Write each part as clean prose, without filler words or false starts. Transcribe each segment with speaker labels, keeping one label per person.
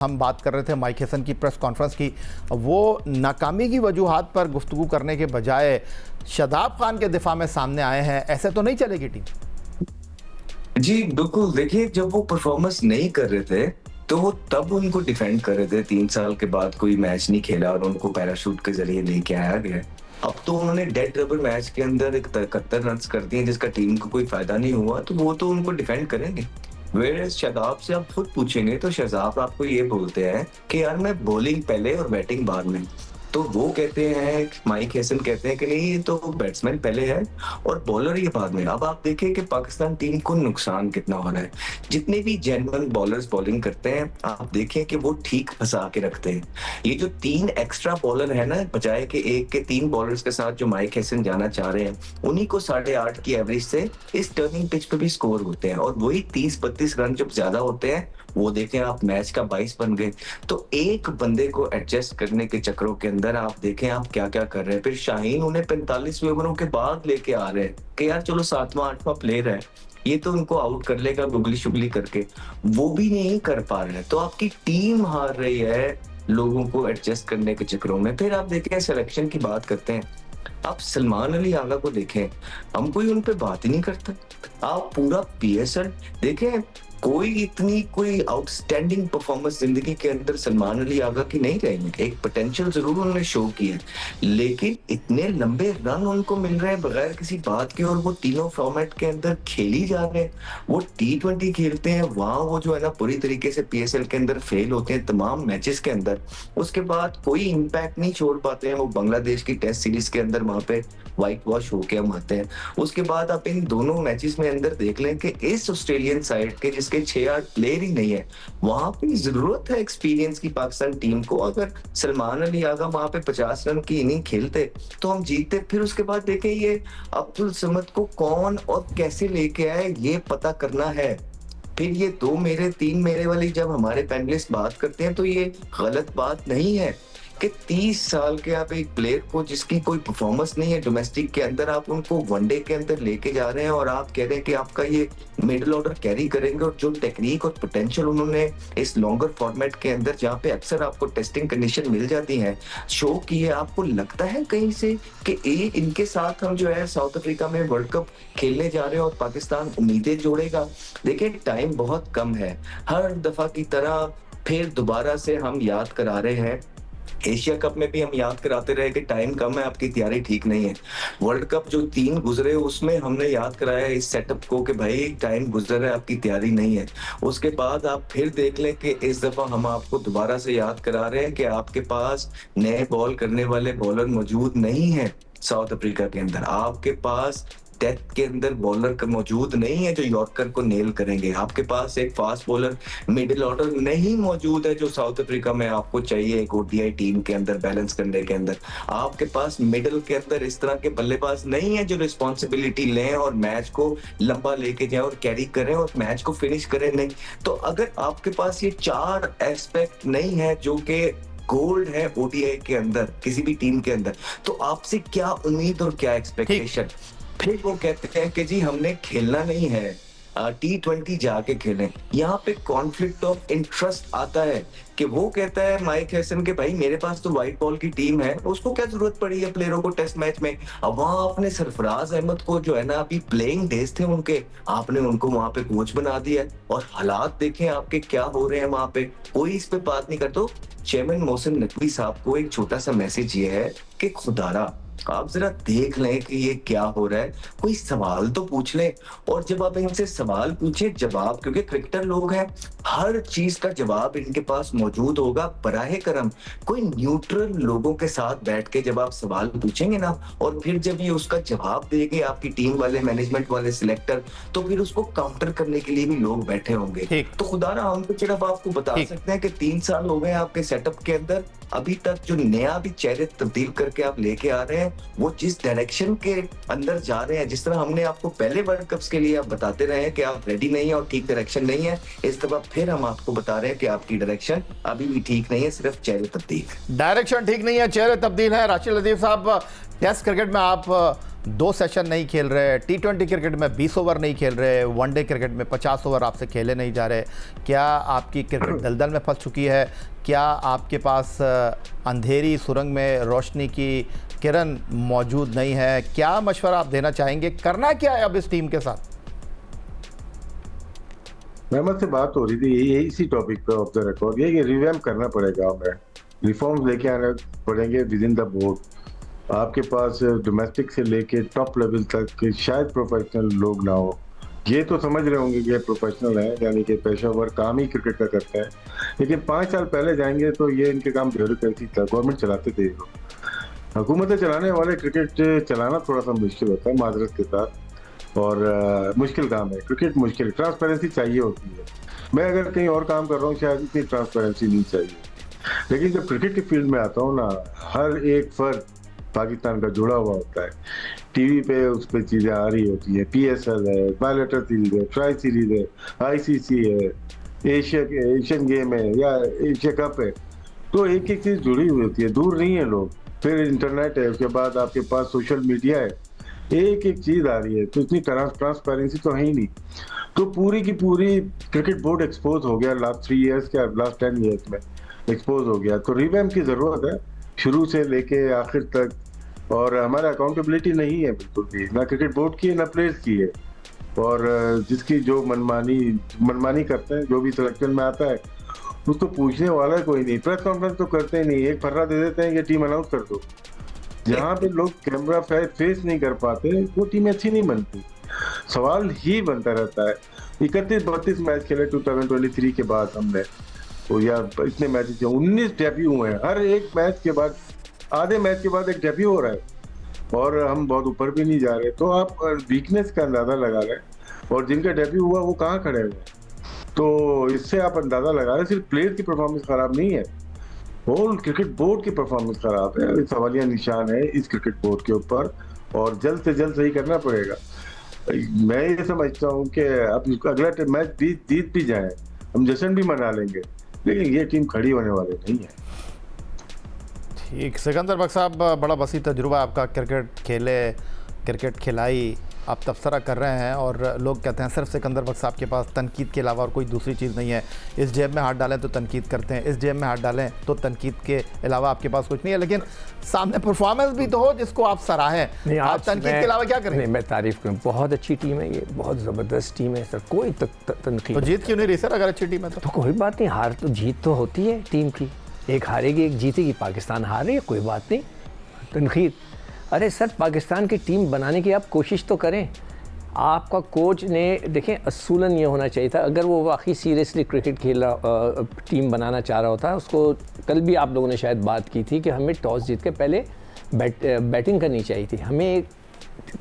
Speaker 1: हम बात कर रहे थे माइक हैसन की प्रेस कॉन्फ्रेंस की। वो नाकामी की वजूहात पर गुफ्तगू करने के बजाय शादाब खान के दिफा में सामने आए हैं। ऐसे तो नहीं चलेगी टीम।
Speaker 2: जी, बिल्कुल। देखिए, जब वो परफ़ॉर्मेंस नहीं कर रहे थे, तो वो तब उनको डिफेंड कर रहे थे। 3 साल के बाद कोई मैच नहीं खेला और उनको पैराशूट के ज़रिए लेके आया गया। अब तो उन्होंने डेड रबर मैच के अंदर 71 रन्स कर दिए, जिसका टीम को कोई फ़ायदा नहीं हुआ, तो वो तो उनको डिफेंड करेंगे। व्हेयरएज़ शादाब से आप खुद पूछेंगे, तो शादाब आपको ये बोलते हैं कि यार मैं बॉलिंग पहले और बैटिंग बाद में। तो वो कहते हैं, माइक हैसन कहते हैं कि नहीं, ये तो बैट्समैन पहले है और बॉलर ये बाद में। अब आप देखें कि पाकिस्तान टीम को नुकसान कितना हो रहा है। जितने भी जेन्युइन बॉलर्स बॉलिंग करते हैं, आप देखें कि वो ठीक फंसा के रखते हैं। ये जो 3 एक्स्ट्रा बॉलर है ना, बजाय के 1 के 3 बॉलर्स के साथ जो माइक हैसन जाना चाह रहे हैं, उन्हीं को 8.5 की एवरेज से इस टर्निंग पिच पे भी स्कोर होते हैं और वही 30-32 रन जब ज्यादा होते हैं, वो देखें आप मैच का 22 बन गए। तो एक बंदे को एडजस्ट करने के चक्करों के अंदर आप देखें आप क्या-क्या कर रहे हैं। फिर शाहीन उन्हें 45वें ओवरों के बाद लेके आ रहे हैं कि यार चलो 7वां 8वां प्लेयर है, ये तो उनको आउट कर लेगा गुगली-शुगली करके। वो भी नहीं कर पा रहे हैं। तो आपकी टीम हार रही है लोगों को एडजस्ट करने के चक्करों में। फिर आप देखें सिलेक्शन की बात करते हैं। आप सलमान अली आगा को देखें, हम कोई उन पे बात ही नहीं करता। आप पूरा पीएसएल देखें, कोई आउटस्टैंडिंग परफॉर्मेंस जिंदगी के अंदर सलमान अली आगा की नहीं रही। एक पोटेंशियल जरूर उन्होंने शो किया है, लेकिन इतने लंबे रन उनको मिल रहे हैं बगैर किसी बात के, और वो तीनों फॉर्मेट के अंदर खेली जा रहे हैं। वो T20 खेलते हैं, वहां वो जो है ना पूरी तरीके से पीएसएल के अंदर फेल होते हैं तमाम मैचेस के अंदर। उसके बाद कोई इम्पैक्ट नहीं छोड़ पाते हैं। वो बांग्लादेश की टेस्ट सीरीज के अंदर वहां पे व्हाइट वॉश होके हम आते हैं। उसके बाद आप इन दोनों मैचेस में अंदर देख लें कि इस ऑस्ट्रेलियन साइड के जिसके 6-8 प्लेयर ही नहीं है, वहां पे जरूरत है एक्सपीरियंस की पाकिस्तान टीम को। अगर सलमान अली आगा वहां पे 50 रन की इनिंग खेलते तो हम जीतते। फिर उसके बाद देखें ये अब्दुल समद को कौन और कैसे लेके आए, ये पता करना है। फिर ये 2 मेरे 3 मेरे वाली जब हमारे पैनलिस्ट बात करते हैं, तो ये गलत बात नहीं है कि 30 साल के आप एक प्लेयर को जिसकी कोई परफॉर्मेंस नहीं है डोमेस्टिक के अंदर, आप उनको वनडे के अंदर लेके जा रहे हैं और आप कह रहे हैं कि आपका ये मिडिल ऑर्डर कैरी करेंगे। और जो टेक्निक और पोटेंशियल उन्होंने इस लॉन्गर फॉर्मेट के अंदर, जहाँ पे अक्सर आपको टेस्टिंग कंडीशन मिल जाती है, शो की है। आपको लगता है कहीं से कि ये इनके साथ हम जो है साउथ अफ्रीका में वर्ल्ड कप खेलने जा रहे हैं और पाकिस्तान उम्मीदें जोड़ेगा? देखिए, टाइम बहुत कम है। हर दफा की तरह फिर दोबारा से हम याद करा रहे हैं। एशिया कप में भी हम याद कराते रहे कि टाइम कम है, आपकी तैयारी ठीक नहीं है। वर्ल्ड कप जो 3 गुजरे उसमें हमने याद कराया इस सेटअप को कि भाई टाइम गुजर है, आपकी तैयारी नहीं है। उसके बाद आप फिर देख लें कि इस दफा हम आपको दोबारा से याद करा रहे हैं कि आपके पास नए बॉल करने वाले बॉलर मौजूद नहीं है। साउथ अफ्रीका के अंदर आपके पास डेथ के अंदर बॉलर मौजूद नहीं है जो यॉर्कर को नेल करेंगे। आपके पास एक फास्ट बॉलर मिडिल ऑर्डर नहीं मौजूद है जो साउथ अफ्रीका में आपको चाहिए एक ओडीआई टीम के अंदर बैलेंस करने के अंदर। आपके पास मिडिल के अंदर इस तरह के बल्लेबाज नहीं है जो रिस्पॉन्सिबिलिटी लें और मैच को लंबा लेके जाए और कैरी करें और मैच को फिनिश करें। नहीं तो अगर आपके पास ये 4 एस्पेक्ट नहीं है जो कि गोल्ड है ओडीआई के अंदर किसी भी टीम के अंदर, तो आपसे क्या उम्मीद और क्या एक्सपेक्टेशन? फिर वो कहते हैं कि जी हमने खेलना नहीं है, T20 जाके खेलें। यहाँ पे कॉन्फ्लिक्ट ऑफ इंटरेस्ट आता है कि वो कहता है माइक हैसन के भाई मेरे पास तो व्हाइट बॉल की टीम है, उसको क्या जरूरत पड़ी है प्लेयरों को टेस्ट मैच में। अब वहां आपने सरफराज अहमद को जो है ना, अभी प्लेइंग डेज थे उनके, आपने उनको वहां पे कोच बना दिया और हालात देखें आपके क्या हो रहे हैं वहां पे। कोई इस पे बात नहीं करता। चेयरमैन मोहसिन नकवी साहब को एक छोटा सा मैसेज ये है कि खुदारा आप जरा देख लें कि ये क्या हो रहा है, कोई सवाल तो पूछ लें। और जब आप इनसे सवाल पूछे जवाब, क्योंकि क्रिकेटर लोग हैं, हर चीज का जवाब इनके पास मौजूद होगा। बराहे करम कोई न्यूट्रल लोगों के साथ बैठ के जब आप सवाल पूछेंगे ना, और फिर जब ये उसका जवाब देंगे आपकी टीम वाले, मैनेजमेंट वाले, सिलेक्टर, तो फिर उसको काउंटर करने के लिए भी लोग बैठे होंगे। तो खुदारा हम तो सिर्फ आपको बता सकते हैं कि 3 साल हो गए आपके सेटअप के अंदर, अभी तक जो नया भी चेहरे तब्दील करके आप लेके आ रहे हैं, वो जिस डायरेक्शन के अंदर जा रहे हैं, जिस तरह हमने आपको पहले वर्ल्ड कप्स के लिए आप बताते रहे हैं कि आप रेडी नहीं है और ठीक डायरेक्शन नहीं है, इस दफा फिर हम आपको बता रहे हैं कि आपकी डायरेक्शन अभी भी ठीक नहीं है, सिर्फ चेहरे तब्दील।
Speaker 1: डायरेक्शन ठीक नहीं है, चेहरे तब्दील है। राशिद लतीफ साहब, टेस्ट क्रिकेट में आप 2 सेशन नहीं खेल रहे, T20 क्रिकेट में 20 ओवर नहीं खेल रहे, वनडे क्रिकेट में 50 ओवर आपसे खेले नहीं जा रहे। क्या आपकी क्रिकेट दलदल में फंस चुकी है? क्या आपके पास अंधेरी सुरंग में रोशनी की किरण मौजूद नहीं है? क्या मशवरा आप देना चाहेंगे? करना क्या है अब इस टीम के साथ?
Speaker 3: मेहमद से बात हो रही थी ये इसी टॉपिक पे ऑफ द रिकॉर्ड, ये कि रिवैम्प करना पड़ेगा, हमें रिफॉर्म्स लेके आने पड़ेंगे विद इन द बोर्ड। आपके पास डोमेस्टिक से लेके टॉप लेवल तक के शायद प्रोफेशनल लोग ना हो। ये तो समझ रहे होंगे कि प्रोफेशनल है, यानी कि पेशेवर काम ही क्रिकेट का करता है, लेकिन 5 साल पहले जाएंगे तो ये इनके काम ब्यूरोक्रेसी था, गवर्नमेंट चलाते थे ये लोग। हुकूमतें चलाने वाले क्रिकेट चलाना थोड़ा सा मुश्किल होता है माजरत के साथ, और मुश्किल काम है क्रिकेट, मुश्किल। ट्रांसपेरेंसी चाहिए होती है। मैं अगर कहीं और काम कर रहा हूँ शायद इतनी ट्रांसपेरेंसी नहीं चाहिए, लेकिन जब क्रिकेट की फील्ड में आता हूँ ना, हर एक फर्द पाकिस्तान का जुड़ा हुआ होता है। टीवी पे उस पर चीज़ें आ रही होती है, PSL है, बायलेटर सीरीज है, ट्राई सीरीज है, ICC है, एशियन गेम है या एशिया कप है, तो एक एक चीज़ जुड़ी हुई होती है, दूर नहीं है लोग। फिर इंटरनेट है, उसके बाद आपके पास सोशल मीडिया है, एक एक चीज आ रही है, तो इतनी ट्रांसपेरेंसी तो है ही नहीं। तो पूरी की पूरी क्रिकेट बोर्ड एक्सपोज हो गया लास्ट 3 इयर्स के, लास्ट 10 इयर्स में एक्सपोज हो गया। तो रिवैम्प की जरूरत है शुरू से लेके आखिर तक, और हमारा अकाउंटेबिलिटी नहीं है बिल्कुल भी, ना क्रिकेट बोर्ड की है ना प्लेयर्स की है। और जिसकी जो मनमानी करते हैं, जो भी सिलेक्शन में आता है उसको पूछने वाला कोई नहीं। प्रेस कॉन्फ्रेंस तो करते ही नहीं, एक फर्रा दे देते हैं कि टीम अनाउंस कर दो। जहाँ पे लोग कैमरा फेस नहीं कर पाते वो टीम अच्छी नहीं बनती। सवाल ही बनता रहता है। 31-32 मैच खेले 2023 के बाद हमने, तो यार इतने मैच 19 डेब्यू हुए हैं, हर एक मैच के बाद, आधे मैच के बाद एक डेब्यू हो रहा है, और हम बहुत ऊपर भी नहीं जा रहे। तो आप वीकनेस का अंदाजा लगा रहे हैं, और जिनका डेब्यू हुआ वो कहाँ खड़े हुए, तो इससे आप अंदाजा लगा रहे हैं। सिर्फ प्लेयर की परफॉर्मेंस खराब नहीं है, होल क्रिकेट बोर्ड की परफॉर्मेंस खराब है। सवालिया निशान है इस क्रिकेट बोर्ड के ऊपर, और जल्द से जल्द सही करना पड़ेगा। मैं ये समझता हूँ कि अब अगला मैच जीत भी जाए, हम जश्न भी मना लेंगे, लेकिन ये टीम खड़ी होने वाली नहीं है।
Speaker 1: ठीक, सिकंदर बख्श साहब, बड़ा वसी तजुर्बा आपका, क्रिकेट खेले, क्रिकेट खिलाई, आप तबसरा कर रहे हैं, और लोग कहते हैं सिर्फ सिकंदर बख्श साहब के पास तनकीद के अलावा और कोई दूसरी चीज़ नहीं है। इस जेब में हाथ डालें तो तनकीद करते हैं, इस जेब में हाथ डालें तो तनकीद के अलावा आपके पास कुछ नहीं है। लेकिन सामने परफॉर्मेंस भी तो हो जिसको आप सराहें। आप तनकीद के अलावा क्या करें?
Speaker 4: नहीं, मैं तारीफ करूँ, बहुत अच्छी टीम है ये, बहुत ज़बरदस्त टीम है सर, कोई तनकीद।
Speaker 1: तो जीत क्यों नहीं रही सर अगर अच्छी टीम है तो?
Speaker 4: कोई बात नहीं, हार तो जीत तो होती है टीम की, एक हारेगी एक जीतेगी। पाकिस्तान हार रही है, कोई बात नहीं, तनकीद। अरे सर, पाकिस्तान की टीम बनाने की आप कोशिश तो करें। आपका कोच ने, देखें, असूलन ये होना चाहिए था, अगर वो वाकई सीरियसली क्रिकेट खेला टीम बनाना चाह रहा होता, उसको कल भी आप लोगों ने शायद बात की थी कि हमें टॉस जीत के पहले बैटिंग करनी चाहिए थी। हमें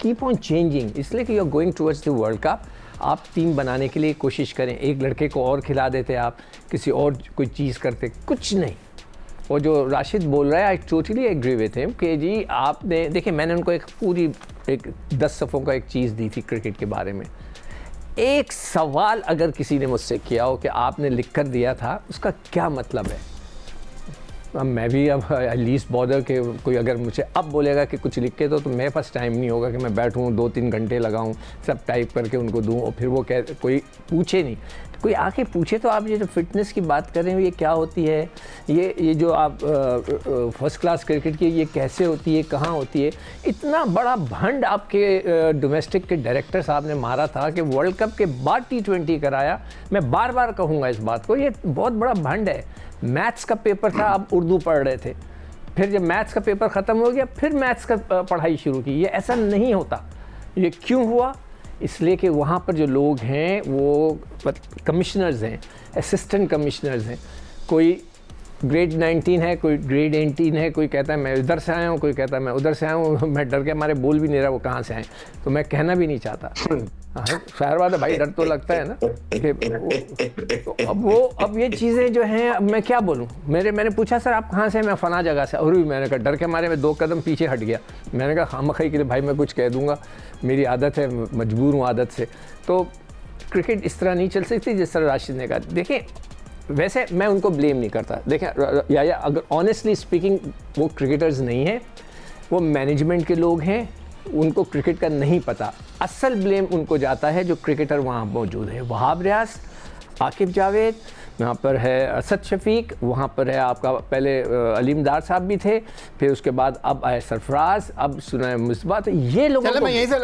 Speaker 4: कीप ऑन चेंजिंग, इसलिए कि you are going towards the World Cup. आप टीम बनाने के लिए कोशिश करें, एक लड़के को और खिला देते, आप किसी और कोई चीज़ करते, कुछ नहीं। और जो राशिद बोल रहा है, I totally agree with him कि जी आपने, देखिए, मैंने उनको एक 10 सफ़ों का एक चीज़ दी थी क्रिकेट के बारे में। एक सवाल अगर किसी ने मुझसे किया हो कि आपने लिख कर दिया था, उसका क्या मतलब है? अब मैं भी अब लीस्ट बॉदर के, कोई अगर मुझे अब बोलेगा कि कुछ लिख के दो, तो मेरे पास टाइम नहीं होगा कि मैं बैठूँ 2-3 घंटे लगाऊँ सब टाइप करके उनको दूँ, और फिर वो कोई पूछे नहीं, कोई आके पूछे। तो आप ये जो फिटनेस की बात कर रहे हो, ये क्या होती है, ये जो आप फर्स्ट क्लास क्रिकेट की, ये कैसे होती है, कहाँ होती है? इतना बड़ा भंड आपके डोमेस्टिक के डायरेक्टर साहब ने मारा था कि वर्ल्ड कप के बाद T20 कराया। मैं बार बार कहूँगा इस बात को, ये बहुत बड़ा भंड है। मैथ्स का पेपर था, आप उर्दू पढ़ रहे थे, फिर जब मैथ्स का पेपर ख़त्म हो गया फिर मैथ्स का पढ़ाई शुरू की। ये ऐसा नहीं होता। ये क्यों हुआ? इसलिए कि वहाँ पर जो लोग हैं वो कमिश्नर्स हैं, असिस्टेंट कमिश्नर्स हैं, कोई ग्रेड 19 है, कोई ग्रेड 18 है, कोई कहता है मैं इधर से आया हूँ, कोई कहता है मैं उधर से आया हूँ। मैं डर के हमारे बोल भी नहीं रहा वो कहाँ से आए, तो मैं कहना भी नहीं चाहता। हाँ, शायर बात है भाई, डर तो लगता है ना कि अब ये चीज़ें जो हैं, अब मैं क्या बोलूँ। मैंने पूछा सर आप कहाँ से हैं? मैं फ़लाँ जगह से। और भी मैंने कहा, डर के हमारे में 2 कदम पीछे हट गया। मैंने कहा खामखई के लिए भाई मैं कुछ कह दूँगा, मेरी आदत है, मजबूर हूँ आदत से। तो क्रिकेट इस तरह नहीं चल सकती जिस तरह राशिद ने कहा। देखें, वैसे मैं उनको ब्लेम नहीं करता। देखें, या अगर ऑनेस्टली स्पीकिंग वो क्रिकेटर्स नहीं हैं, वो मैनेजमेंट के लोग हैं, उनको क्रिकेट का नहीं पता। असल ब्लेम उनको जाता है जो क्रिकेटर वहाँ मौजूद है। वहाब रियाज, आकिब जावेद, यहाँ पर है असद शफीक, वहाँ पर है आपका पहले अलीम दार साहब भी थे, फिर उसके बाद अब आए सरफराज, अब सुना है मुस्बा। तो ये लोगों
Speaker 1: चले
Speaker 4: को
Speaker 1: मैं यहीं से